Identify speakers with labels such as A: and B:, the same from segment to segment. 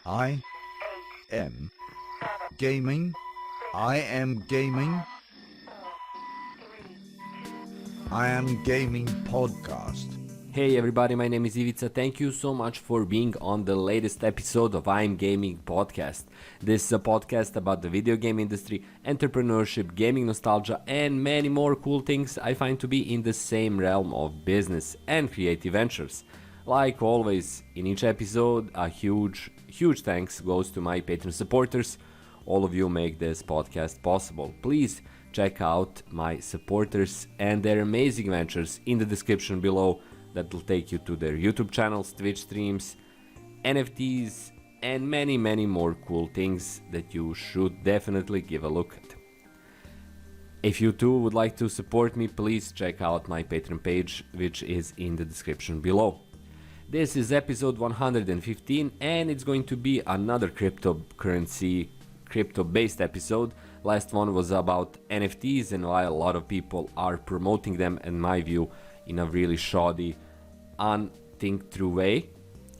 A: I am gaming. I am gaming. I am gaming podcast.
B: Hey everybody, my name is Ivica. Thank you so much for being on the latest episode of I'm Gaming podcast. This is a podcast about the video game industry, entrepreneurship, gaming nostalgia, and many more cool things I find to be in the same realm of business and creative ventures. Like always, in each episode, a huge thanks goes to my Patreon supporters. All of you make this podcast possible. Please check out my supporters and their amazing ventures in the description below. That will take you to their YouTube channels, Twitch streams, NFTs, and many more cool things that you should definitely give a look at. If you too would like to support me, please check out my Patreon page, which is in the description below. This is episode 115, and it's going to be another crypto-based episode. Last one was about NFTs and why a lot of people are promoting them, in my view, in a really shoddy, unthink-through way.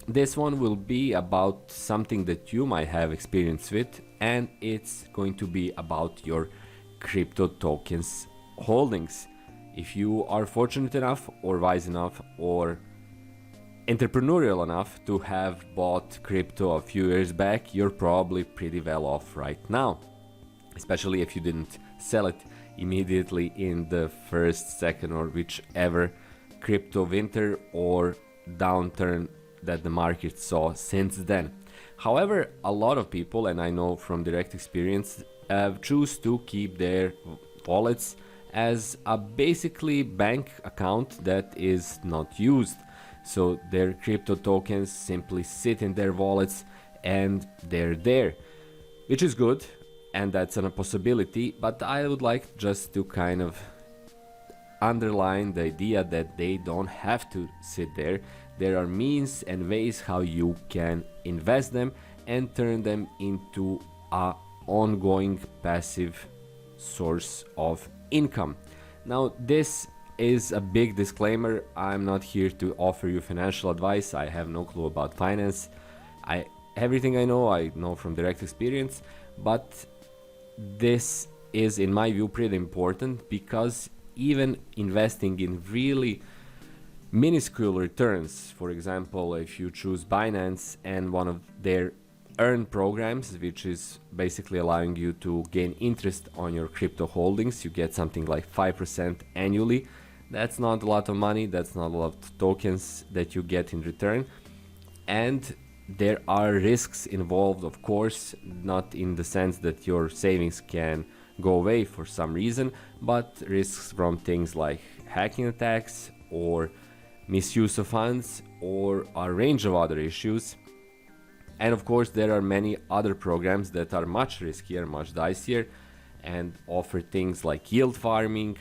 B: This one will be about something that you might have experience with, and it's going to be about your crypto tokens holdings. If you are fortunate enough or wise enough or entrepreneurial enough to have bought crypto a few years back, you're probably pretty well off right now, especially if you didn't sell it immediately in the first, second, or whichever crypto winter or downturn that the market saw since then. However, a lot of people, and I know from direct experience, choose to keep their wallets as a basically bank account that is not used. So their crypto tokens simply sit in their wallets and they're there, which is good. And that's a possibility, but I would like just to kind of underline the idea that they don't have to sit there. There are means and ways how you can invest them and turn them into a ongoing passive source of income. Now, this is a big disclaimer. I'm not here to offer you financial advice. I have no clue about finance. Everything I know from direct experience, but this is, in my view, pretty important because even investing in really minuscule returns, for example, if you choose Binance and one of their earn programs, which is basically allowing you to gain interest on your crypto holdings, you get something like 5% annually. That's not a lot of money, that's not a lot of tokens that you get in return. And there are risks involved, of course, not in the sense that your savings can go away for some reason, but risks from things like hacking attacks or misuse of funds or a range of other issues. And of course, there are many other programs that are much riskier, much dicier, and offer things like yield farming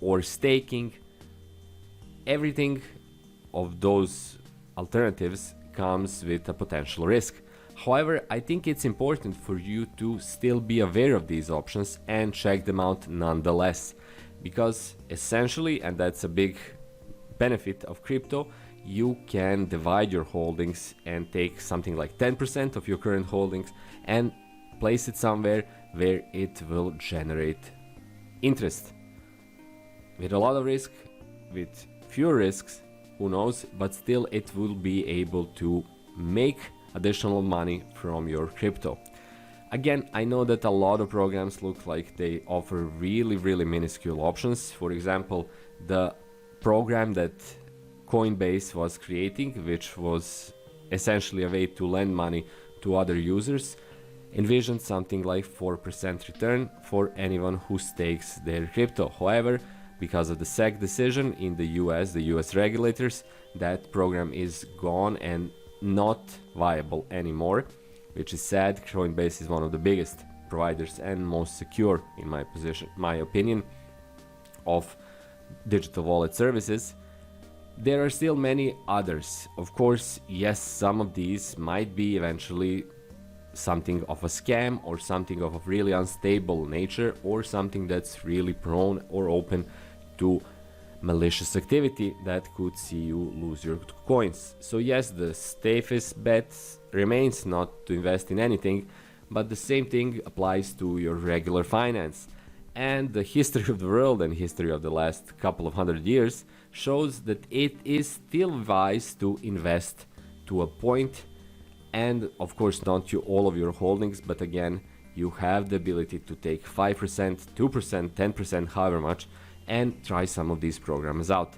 B: or staking. Everything of those alternatives comes with a potential risk. However, I think it's important for you to still be aware of these options and check them out nonetheless, because essentially, and that's a big benefit of crypto, you can divide your holdings and take something like 10% of your current holdings and place it somewhere where it will generate interest. With a lot of risk, with fewer risks, who knows, but still it will be able to make additional money from your crypto. Again, I know that a lot of programs look like they offer really minuscule options. For example, the program that Coinbase was creating, which was essentially a way to lend money to other users, envisioned something like 4% return for anyone who stakes their crypto. However, because of the SEC decision in the US regulators, that program is gone and not viable anymore, which is sad. Coinbase is one of the biggest providers and most secure, in my opinion, of digital wallet services. There are still many others. Of course, yes, some of these might be eventually something of a scam or something of a really unstable nature or something that's really prone or open to malicious activity that could see you lose your coins. So yes, the safest bet remains not to invest in anything, but the same thing applies to your regular finance. And the history of the world and history of the last couple of 100 years shows that it is still wise to invest to a point, and of course not to all of your holdings, but again, you have the ability to take 5%, 2%, 10%, however much, and try some of these programs out.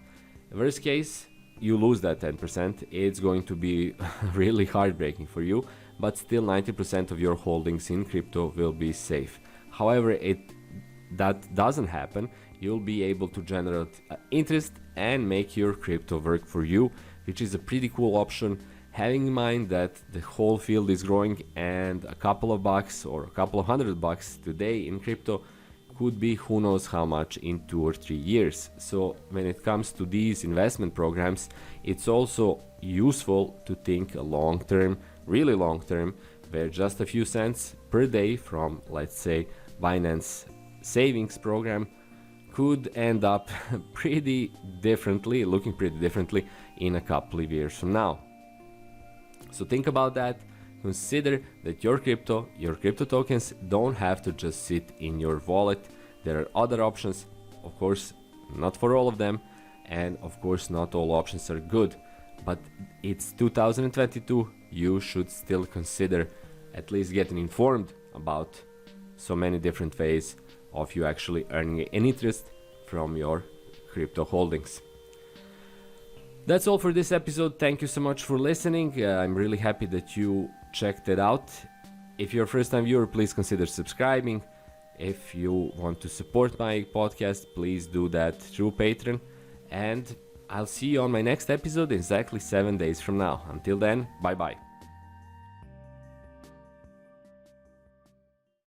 B: Worst case, you lose that 10%, it's going to be really heartbreaking for you, but still 90% of your holdings in crypto will be safe. However, that doesn't happen, you'll be able to generate interest and make your crypto work for you, which is a pretty cool option, having in mind that the whole field is growing and a couple of bucks or a couple of $100 today in crypto could be who knows how much in 2 or 3 years. So when it comes to these investment programs, it's also useful to think a long term, really long term, where just a few cents per day from, let's say, Binance savings program could end up looking pretty differently in a couple of years from now. So think about that. Consider that your crypto tokens don't have to just sit in your wallet. There are other options, of course, not for all of them, and of course not all options are good, but it's 2022, you should still consider at least getting informed about so many different ways of you actually earning an interest from your crypto holdings. That's all for this episode. Thank you so much for listening. I'm really happy that you checked it out. If you're a first time viewer, please consider subscribing. If you want to support my podcast, please do that through Patreon. And I'll see you on my next episode exactly 7 days from now. Until then, bye bye.